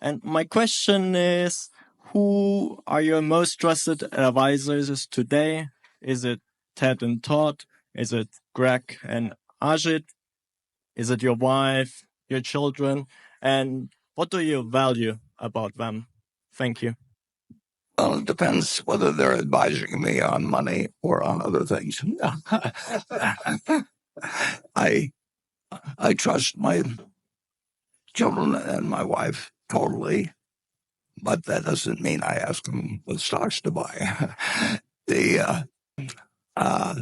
And my question is, who are your most trusted advisors today? Is it Ted and Todd? Is it Greg and Ajit? Is it your wife, your children? And what do you value about them? Thank you. Well, it depends whether they're advising me on money or on other things. I I trust my children and my wife totally, but that doesn't mean I ask them what stocks to buy. the uh,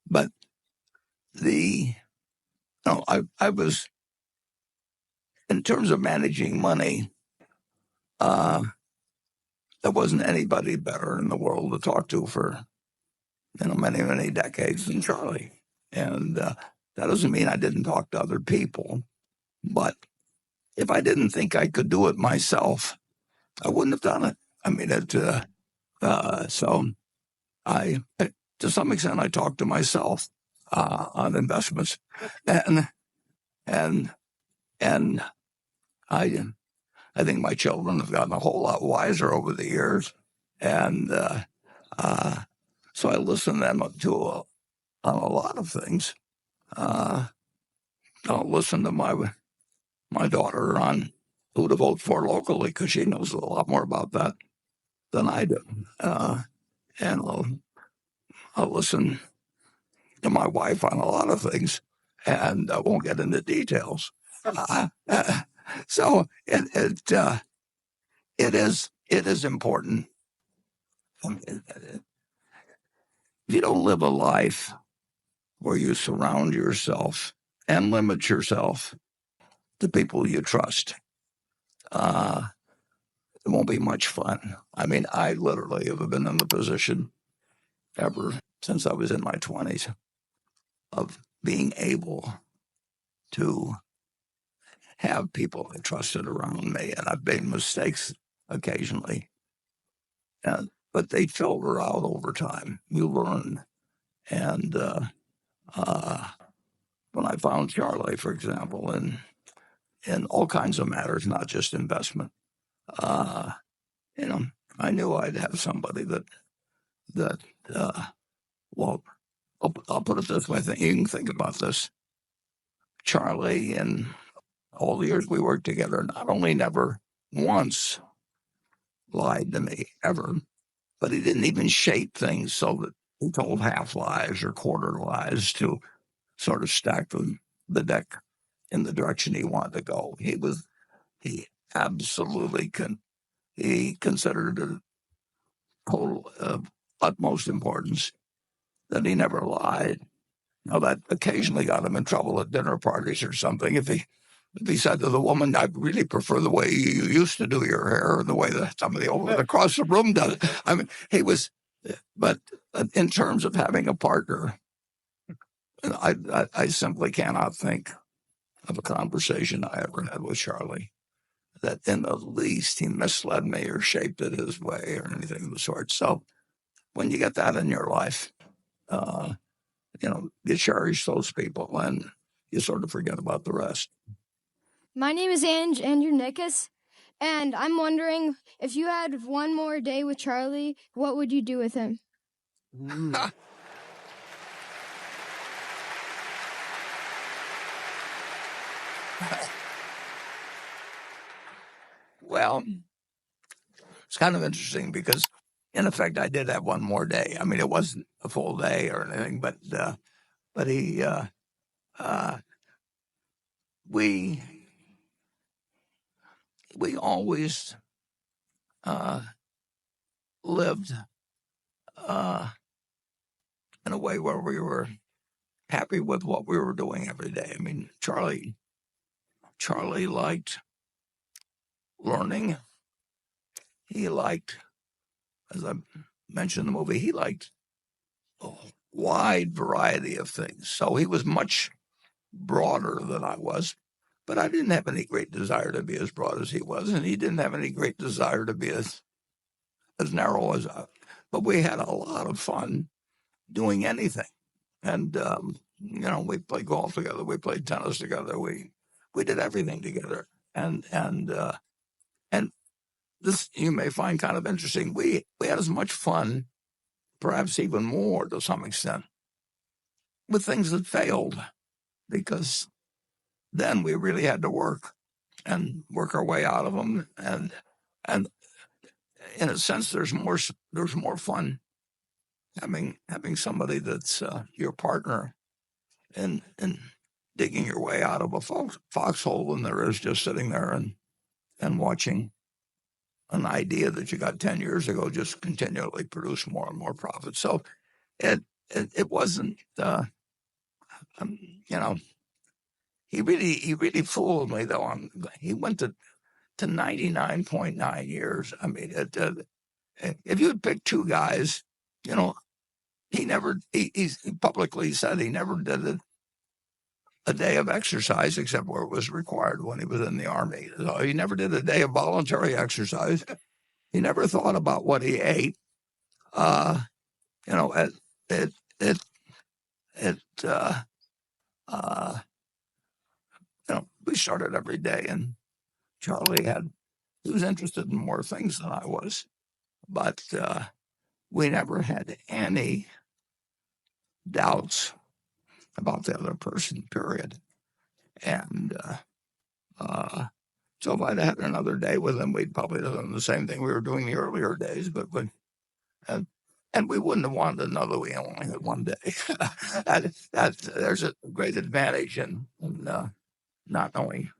but the no, I was in terms of managing money. Uh, there wasn't anybody better in the world to talk to for many decades than Charlie, and that doesn't mean I didn't talk to other people, but if I didn't think I could do it myself, I wouldn't have done it. I mean, so to some extent, I talk to myself on investments, and and and I I think my children have gotten a whole lot wiser over the years, and so I listen to them on a lot of things. I'll listen to my daughter on who to vote for locally because she knows a lot more about that than I do, and I'll listen to my wife on a lot of things, and I won't get into details. So it is important. If you don't live a life where you surround yourself and limit yourself to people you trust, it won't be much fun. I mean, I literally have been in the position ever since I was in my 20s of being able to have people I trusted around me, and I've made mistakes occasionally, but they filter out over time. You learn, and uh, when I found Charlie, for example, in all kinds of matters, not just investment, uh, you know, I knew I'd have somebody that uh, well, I'll put it this way. You can think about this. Charlie, in all the years we worked together, not only never once lied to me ever, but he didn't even shape things so that he told half lies or quarter lies to sort of stack the deck in the direction he wanted to go. He absolutely he considered it total of utmost importance that he never lied. Now that occasionally got him in trouble at dinner parties or something. If he said to the woman, "I really prefer the way you used to do your hair, or the way that somebody over across the room does it." I mean, he was, but in terms of having a partner, I simply cannot think of a conversation I ever had with Charlie that in the least he misled me or shaped it his way or anything of the sort. So when you get that in your life, uh, you cherish those people and you sort of forget about the rest. My name is Andrew Nickus, and I'm wondering if you had one more day with Charlie, what would you do with him? Well, it's kind of interesting because, in effect, I did have one more day. I mean, it wasn't a full day or anything, but he, we always lived in a way where we were happy with what we were doing every day. I mean, Charlie liked learning. He liked, as I mentioned in the movie, he liked a wide variety of things. So he was much broader than I was, but I didn't have any great desire to be as broad as he was, and he didn't have any great desire to be as narrow as I. But we had a lot of fun doing anything, and we played golf together, we played tennis together, we did everything together, and this you may find kind of interesting. We had as much fun, perhaps even more to some extent, with things that failed, because then we really had to work our way out of them. And in a sense, there's more fun having somebody that's your partner in digging your way out of a foxhole than there is just sitting there and watching an idea that you got 10 years ago just continually produce more and more profit. So it wasn't, you know, he really fooled me though. He went to 99.9 years. I mean, if you had picked two guys, you know, he publicly said he never did a day of exercise except where it was required when he was in the Army. So he never did a day of voluntary exercise. He never thought about what he ate. You know, we started every day, and Charlie he was interested in more things than I was, but we never had any doubts about the other person, period. And so if I'd had another day with him, we'd probably done the same thing we were doing the earlier days, and we wouldn't have wanted another. We only had one day. There's a great advantage in not knowing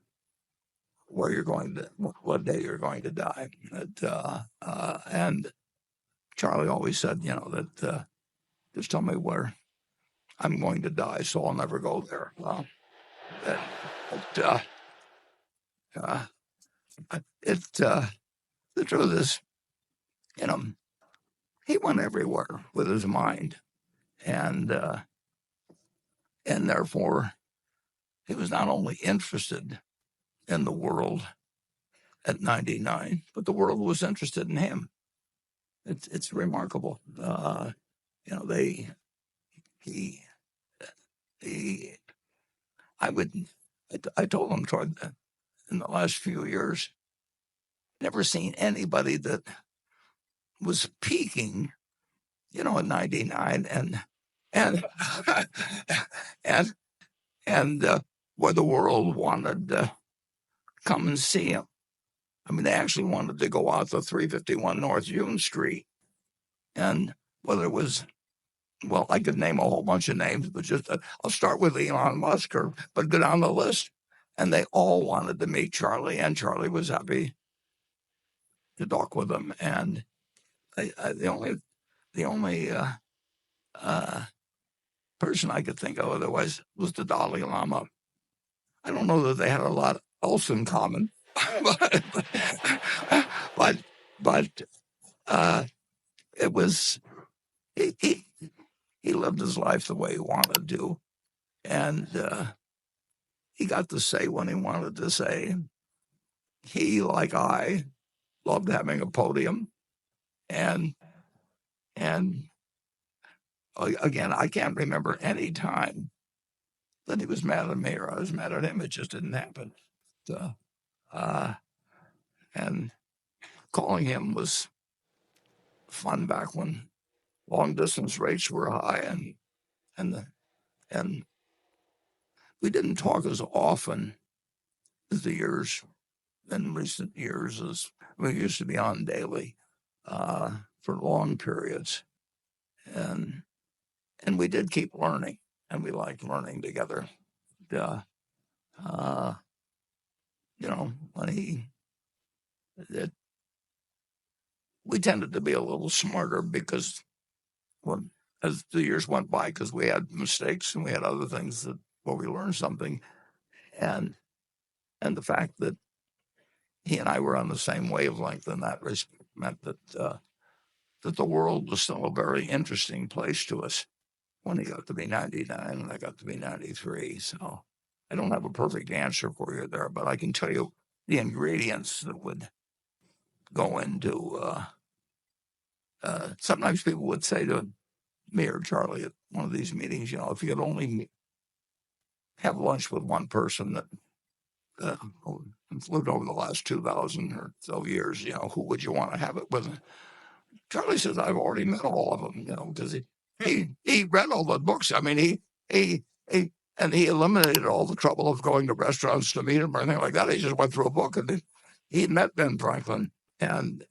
where you're going to, what day you're going to die. And Charlie always said, you know, that just tell me where I'm going to die, so I'll never go there. Well, the truth is, you know, he went everywhere with his mind, and therefore he was not only interested in the world at 99, but the world was interested in him. It's remarkable. You know, I told him in the last few years, never seen anybody that was peaking, you know, at 99 and where the world wanted to come and see him. I mean, they actually wanted to go out to 351 North Union Street, and whether it was, well, I could name a whole bunch of names, but just I'll start with Elon Musk, but go down the list, and they all wanted to meet Charlie, and Charlie was happy to talk with them. And the only person I could think of otherwise was the Dalai Lama. I don't know that they had a lot else in common, but it was he lived his life the way he wanted to, and he got to say when he wanted to say. He, like I, loved having a podium, and again, I can't remember any time that he was mad at me or I was mad at him. It just didn't happen. And calling him was fun back when long distance rates were high, and we didn't talk as often as the years in recent years as we used to be on daily for long periods, and we did keep learning, and we liked learning together. You know, we tended to be a little smarter because as the years went by, because we had mistakes and we had other things where we learned something, and the fact that he and I were on the same wavelength in that respect meant that the world was still a very interesting place to us when he got to be 99 and I got to be 93. So I don't have a perfect answer for you there, but I can tell you the ingredients that would go into. Sometimes people would say to me or Charlie at one of these meetings, you know, if you could only have lunch with one person that lived over the last 2,000 or so years, who would you want to have it with? Charlie says, I've already met all of them, because he read all the books. I mean, and he eliminated all the trouble of going to restaurants to meet him or anything like that. He just went through a book, and he met Ben Franklin, and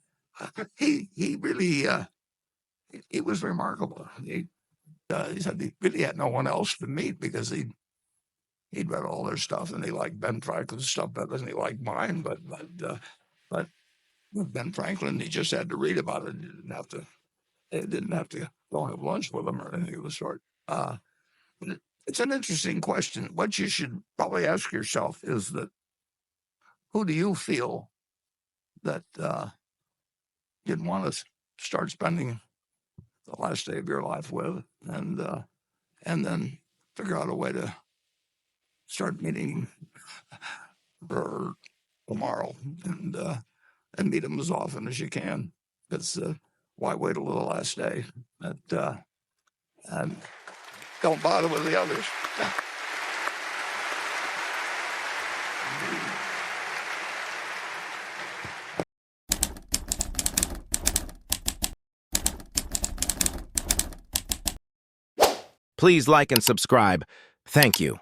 he really he was remarkable. He said he really had no one else to meet because he'd read all their stuff, and he liked Ben Franklin's stuff better than he liked mine. But with Ben Franklin, he just had to read about it. He didn't have to go have lunch with him or anything of the sort. It's an interesting question. What you should probably ask yourself is that who do you feel that you'd want to start spending the last day of your life with, and then figure out a way to start meeting her tomorrow, and meet them as often as you can. Because why wait till the last day? And don't bother with the others. Please like and subscribe. Thank you.